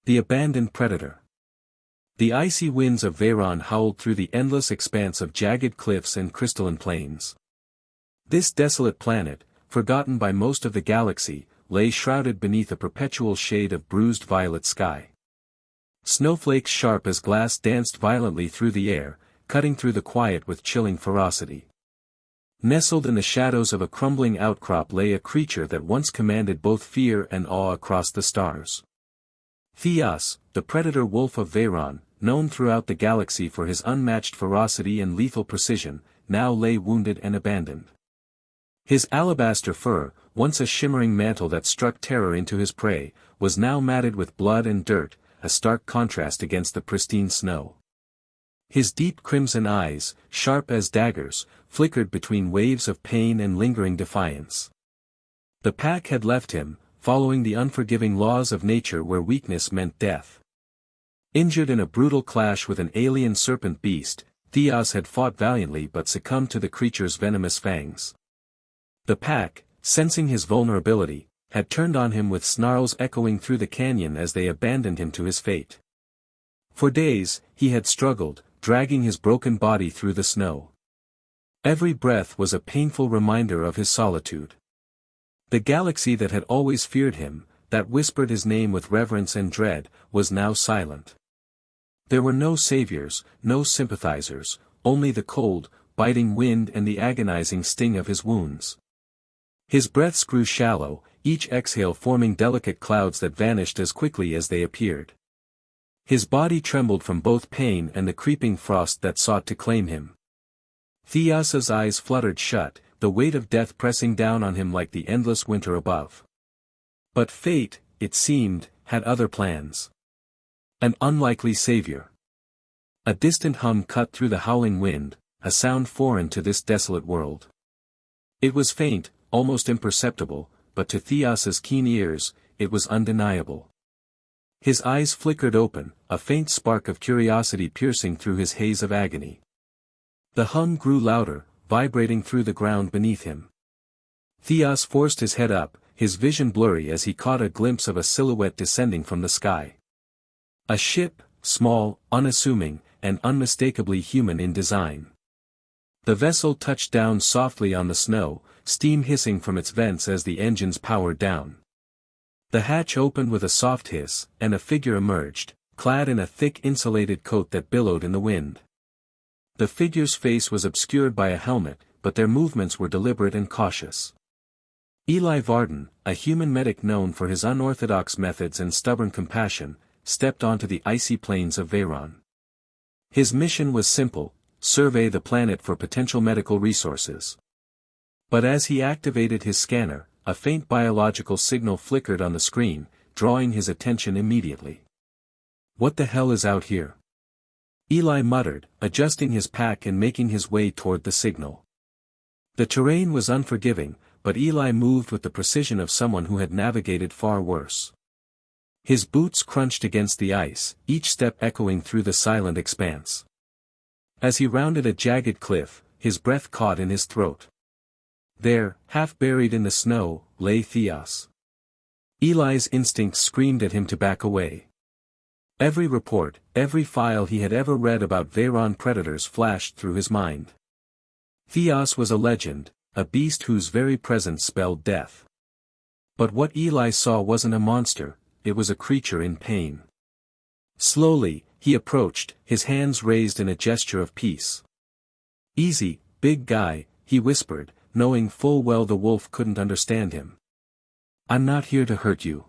The abandoned predator. The icy winds of Veyron howled through the endless expanse of jagged cliffs and crystalline plains. This desolate planet, forgotten by most of the galaxy, lay shrouded beneath a perpetual shade of bruised violet sky. Snowflakes sharp as glass danced violently through the air, cutting through the quiet with chilling ferocity. Nestled in the shadows of a crumbling outcrop lay a creature that once commanded both fear and awe across the stars. Theos, the predator wolf of Veyron, known throughout the galaxy for his unmatched ferocity and lethal precision, now lay wounded and abandoned. His alabaster fur, once a shimmering mantle that struck terror into his prey, was now matted with blood and dirt, a stark contrast against the pristine snow. His deep crimson eyes, sharp as daggers, flickered between waves of pain and lingering defiance. The pack had left him, following the unforgiving laws of nature where weakness meant death. Injured in a brutal clash with an alien serpent beast, Theos had fought valiantly but succumbed to the creature's venomous fangs. The pack, sensing his vulnerability, had turned on him with snarls echoing through the canyon as they abandoned him to his fate. For days, he had struggled, dragging his broken body through the snow. Every breath was a painful reminder of his solitude. The galaxy that had always feared him, that whispered his name with reverence and dread, was now silent. There were no saviors, no sympathizers, only the cold, biting wind and the agonizing sting of his wounds. His breaths grew shallow, each exhale forming delicate clouds that vanished as quickly as they appeared. His body trembled from both pain and the creeping frost that sought to claim him. Theos's eyes fluttered shut, the weight of death pressing down on him like the endless winter above. But fate, it seemed, had other plans. An unlikely savior. A distant hum cut through the howling wind, a sound foreign to this desolate world. It was faint, almost imperceptible, but to Theos's keen ears, it was undeniable. His eyes flickered open, a faint spark of curiosity piercing through his haze of agony. The hum grew louder, vibrating through the ground beneath him. Theos forced his head up, his vision blurry as he caught a glimpse of a silhouette descending from the sky. A ship, small, unassuming, and unmistakably human in design. The vessel touched down softly on the snow, steam hissing from its vents as the engines powered down. The hatch opened with a soft hiss, and a figure emerged, clad in a thick insulated coat that billowed in the wind. The figure's face was obscured by a helmet, but their movements were deliberate and cautious. Eli Varden, a human medic known for his unorthodox methods and stubborn compassion, stepped onto the icy plains of Veyron. His mission was simple: survey the planet for potential medical resources. But as he activated his scanner, a faint biological signal flickered on the screen, drawing his attention immediately. "What the hell is out here?" Eli muttered, adjusting his pack and making his way toward the signal. The terrain was unforgiving, but Eli moved with the precision of someone who had navigated far worse. His boots crunched against the ice, each step echoing through the silent expanse. As he rounded a jagged cliff, his breath caught in his throat. There, half buried in the snow, lay Theos. Eli's instincts screamed at him to back away. Every report, every file he had ever read about Veyron predators flashed through his mind. Theos was a legend, a beast whose very presence spelled death. But what Eli saw wasn't a monster, it was a creature in pain. Slowly, he approached, his hands raised in a gesture of peace. "Easy, big guy," he whispered, knowing full well the wolf couldn't understand him. "I'm not here to hurt you."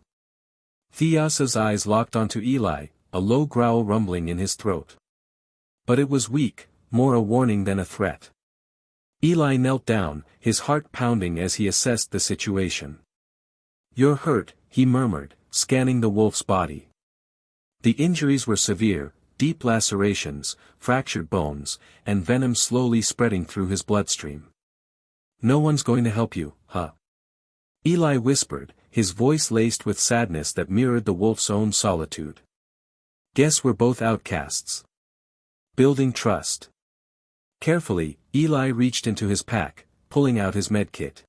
Theos's eyes locked onto Eli, a low growl rumbling in his throat. But it was weak, more a warning than a threat. Eli knelt down, his heart pounding as he assessed the situation. "You're hurt," he murmured, scanning the wolf's body. The injuries were severe, deep lacerations, fractured bones, and venom slowly spreading through his bloodstream. "No one's going to help you, huh?" Eli whispered, his voice laced with sadness that mirrored the wolf's own solitude. "Guess we're both outcasts." Building trust. Carefully, Eli reached into his pack, pulling out his medkit.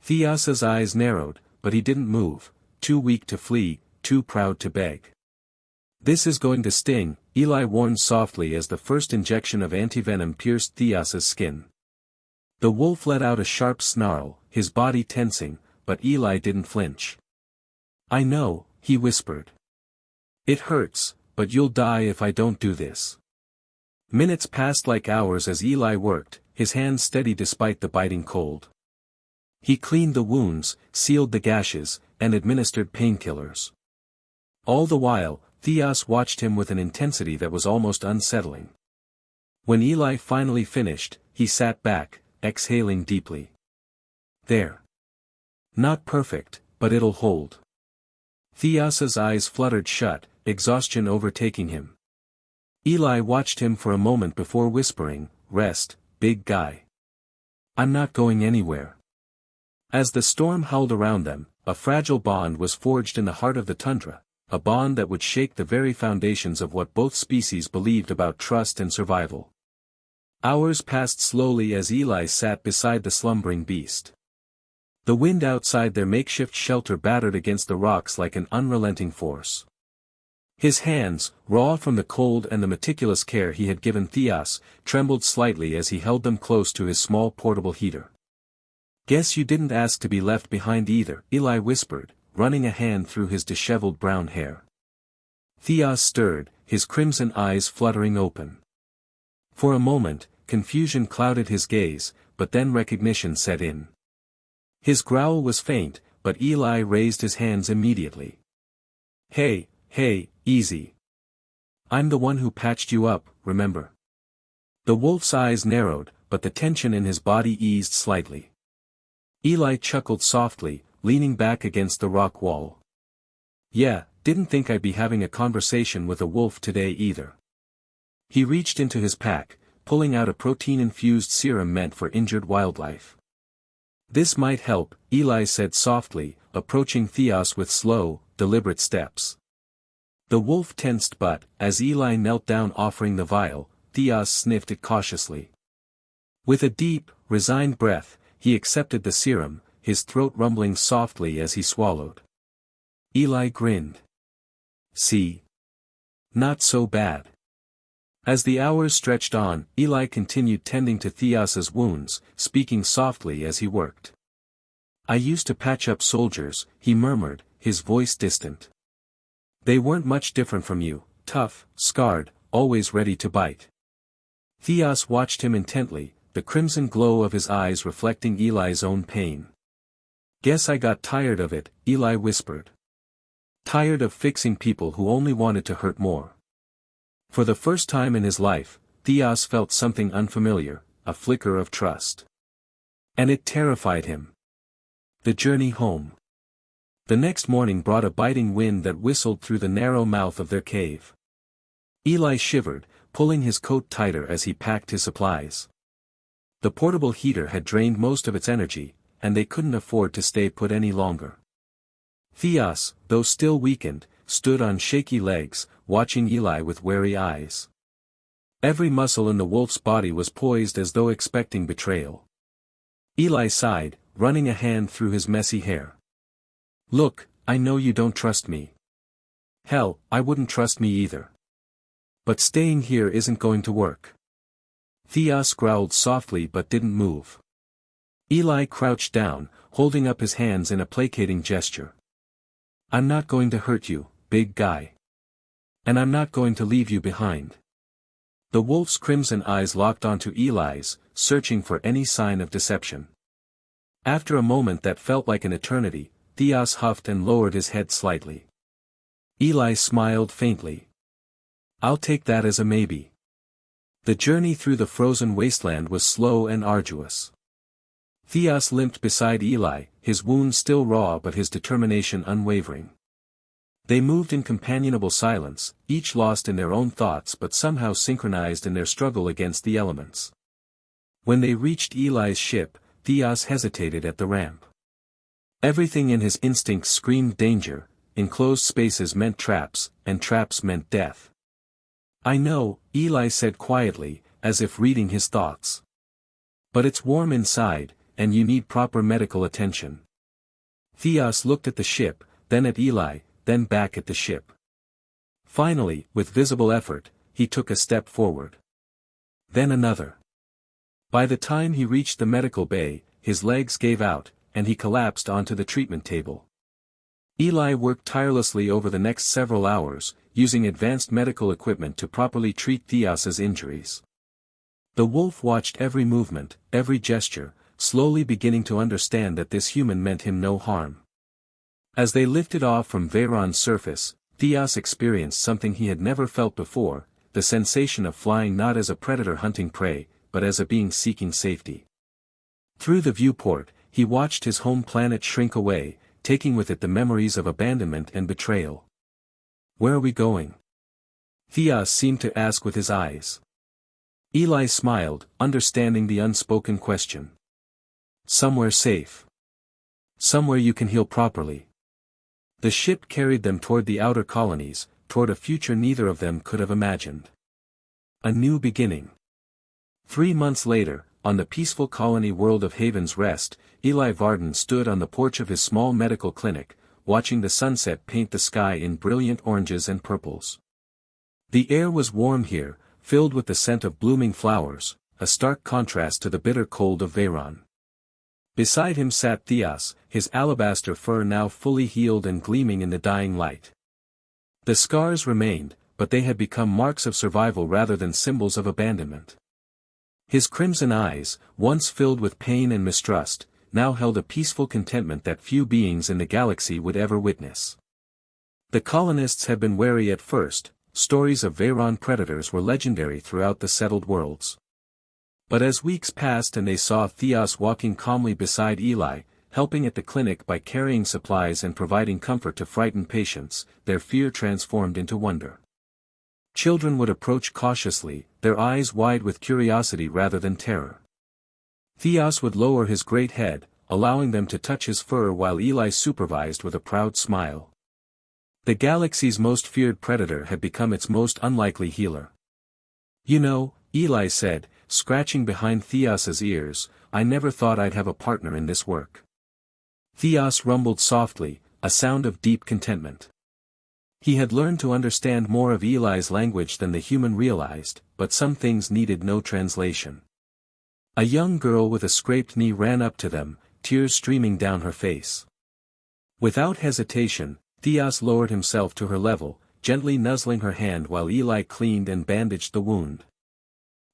Theos's eyes narrowed, but he didn't move, too weak to flee, too proud to beg. "This is going to sting," Eli warned softly as the first injection of antivenom pierced Theos's skin. The wolf let out a sharp snarl, his body tensing, but Eli didn't flinch. "I know," he whispered. "It hurts, but you'll die if I don't do this." Minutes passed like hours as Eli worked, his hands steady despite the biting cold. He cleaned the wounds, sealed the gashes, and administered painkillers. All the while, Theos watched him with an intensity that was almost unsettling. When Eli finally finished, he sat back, exhaling deeply. "There. Not perfect, but it'll hold." Theos's eyes fluttered shut, exhaustion overtaking him. Eli watched him for a moment before whispering, "Rest, big guy. I'm not going anywhere." As the storm howled around them, a fragile bond was forged in the heart of the tundra, a bond that would shake the very foundations of what both species believed about trust and survival. Hours passed slowly as Eli sat beside the slumbering beast. The wind outside their makeshift shelter battered against the rocks like an unrelenting force. His hands, raw from the cold and the meticulous care he had given Theos, trembled slightly as he held them close to his small portable heater. "Guess you didn't ask to be left behind either," Eli whispered, running a hand through his disheveled brown hair. Theos stirred, his crimson eyes fluttering open. For a moment, confusion clouded his gaze, but then recognition set in. His growl was faint, but Eli raised his hands immediately. Hey, easy. I'm the one who patched you up, remember?" The wolf's eyes narrowed, but the tension in his body eased slightly. Eli chuckled softly, leaning back against the rock wall. "Yeah, didn't think I'd be having a conversation with a wolf today either." He reached into his pack, pulling out a protein-infused serum meant for injured wildlife. "This might help," Eli said softly, approaching Theos with slow, deliberate steps. The wolf tensed but, as Eli knelt down offering the vial, Theos sniffed it cautiously. With a deep, resigned breath, he accepted the serum, his throat rumbling softly as he swallowed. Eli grinned. "See? Not so bad." As the hours stretched on, Eli continued tending to Theos's wounds, speaking softly as he worked. "I used to patch up soldiers," he murmured, his voice distant. "They weren't much different from you, tough, scarred, always ready to bite." Theos watched him intently, the crimson glow of his eyes reflecting Eli's own pain. "Guess I got tired of it," Eli whispered. "Tired of fixing people who only wanted to hurt more." For the first time in his life, Theos felt something unfamiliar, a flicker of trust. And it terrified him. The journey home. The next morning brought a biting wind that whistled through the narrow mouth of their cave. Eli shivered, pulling his coat tighter as he packed his supplies. The portable heater had drained most of its energy, and they couldn't afford to stay put any longer. Theos, though still weakened, stood on shaky legs, watching Eli with wary eyes. Every muscle in the wolf's body was poised as though expecting betrayal. Eli sighed, running a hand through his messy hair. "Look, I know you don't trust me. Hell, I wouldn't trust me either. But staying here isn't going to work." Theos growled softly but didn't move. Eli crouched down, holding up his hands in a placating gesture. "I'm not going to hurt you, big guy. And I'm not going to leave you behind." The wolf's crimson eyes locked onto Eli's, searching for any sign of deception. After a moment that felt like an eternity, Theos huffed and lowered his head slightly. Eli smiled faintly. "I'll take that as a maybe." The journey through the frozen wasteland was slow and arduous. Theos limped beside Eli, his wounds still raw but his determination unwavering. They moved in companionable silence, each lost in their own thoughts but somehow synchronized in their struggle against the elements. When they reached Eli's ship, Theos hesitated at the ramp. Everything in his instincts screamed danger, enclosed spaces meant traps, and traps meant death. "I know," Eli said quietly, as if reading his thoughts. "But it's warm inside, and you need proper medical attention." Theos looked at the ship, then at Eli, then back at the ship. Finally, with visible effort, he took a step forward. Then another. By the time he reached the medical bay, his legs gave out, and he collapsed onto the treatment table. Eli worked tirelessly over the next several hours, using advanced medical equipment to properly treat Theos's injuries. The wolf watched every movement, every gesture, slowly beginning to understand that this human meant him no harm. As they lifted off from Veyron's surface, Theos experienced something he had never felt before, the sensation of flying not as a predator hunting prey, but as a being seeking safety. Through the viewport, he watched his home planet shrink away, taking with it the memories of abandonment and betrayal. "Where are we going?" Theos seemed to ask with his eyes. Eli smiled, understanding the unspoken question. "Somewhere safe. Somewhere you can heal properly." The ship carried them toward the outer colonies, toward a future neither of them could have imagined. A new beginning. 3 months later, on the peaceful colony world of Haven's Rest, Eli Varden stood on the porch of his small medical clinic, watching the sunset paint the sky in brilliant oranges and purples. The air was warm here, filled with the scent of blooming flowers, a stark contrast to the bitter cold of Veyron. Beside him sat Theos, his alabaster fur now fully healed and gleaming in the dying light. The scars remained, but they had become marks of survival rather than symbols of abandonment. His crimson eyes, once filled with pain and mistrust, now held a peaceful contentment that few beings in the galaxy would ever witness. The colonists had been wary at first, stories of Veyron predators were legendary throughout the settled worlds. But as weeks passed and they saw Theos walking calmly beside Eli, helping at the clinic by carrying supplies and providing comfort to frightened patients, their fear transformed into wonder. Children would approach cautiously, their eyes wide with curiosity rather than terror. Theos would lower his great head, allowing them to touch his fur while Eli supervised with a proud smile. The galaxy's most feared predator had become its most unlikely healer. "You know," Eli said, scratching behind Theos's ears, "I never thought I'd have a partner in this work." Theos rumbled softly, a sound of deep contentment. He had learned to understand more of Eli's language than the human realized, but some things needed no translation. A young girl with a scraped knee ran up to them, tears streaming down her face. Without hesitation, Theos lowered himself to her level, gently nuzzling her hand while Eli cleaned and bandaged the wound.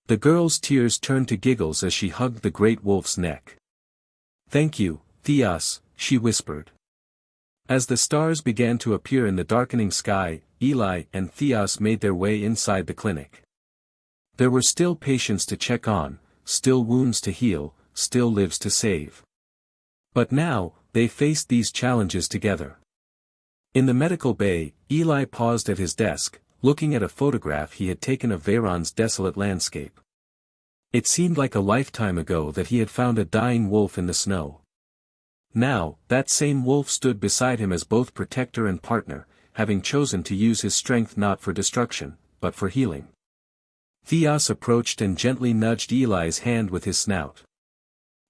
The girl's tears turned to giggles as she hugged the great wolf's neck. "Thank you, Theos," she whispered. As the stars began to appear in the darkening sky, Eli and Theos made their way inside the clinic. There were still patients to check on, still wounds to heal, still lives to save. But now, they faced these challenges together. In the medical bay, Eli paused at his desk, looking at a photograph he had taken of Veyron's desolate landscape. It seemed like a lifetime ago that he had found a dying wolf in the snow. Now, that same wolf stood beside him as both protector and partner, having chosen to use his strength not for destruction, but for healing. Theos approached and gently nudged Eli's hand with his snout.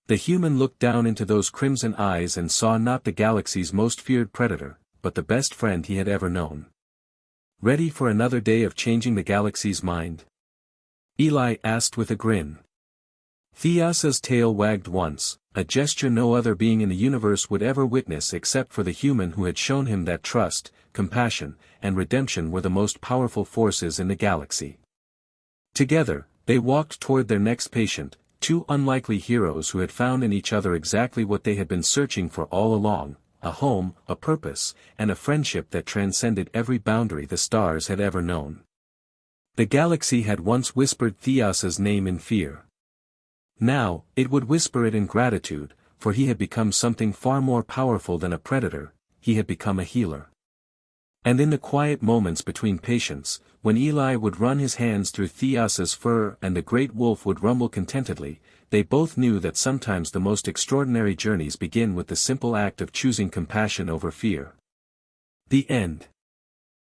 The human looked down into those crimson eyes and saw not the galaxy's most feared predator, but the best friend he had ever known. "Ready for another day of changing the galaxy's mind?" Eli asked with a grin. Theos's tail wagged once, a gesture no other being in the universe would ever witness except for the human who had shown him that trust, compassion, and redemption were the most powerful forces in the galaxy. Together, they walked toward their next patient, two unlikely heroes who had found in each other exactly what they had been searching for all along, a home, a purpose, and a friendship that transcended every boundary the stars had ever known. The galaxy had once whispered Theos's name in fear. Now, it would whisper it in gratitude, for he had become something far more powerful than a predator, he had become a healer. And in the quiet moments between patients, when Eli would run his hands through Theos's fur and the great wolf would rumble contentedly, they both knew that sometimes the most extraordinary journeys begin with the simple act of choosing compassion over fear. The end.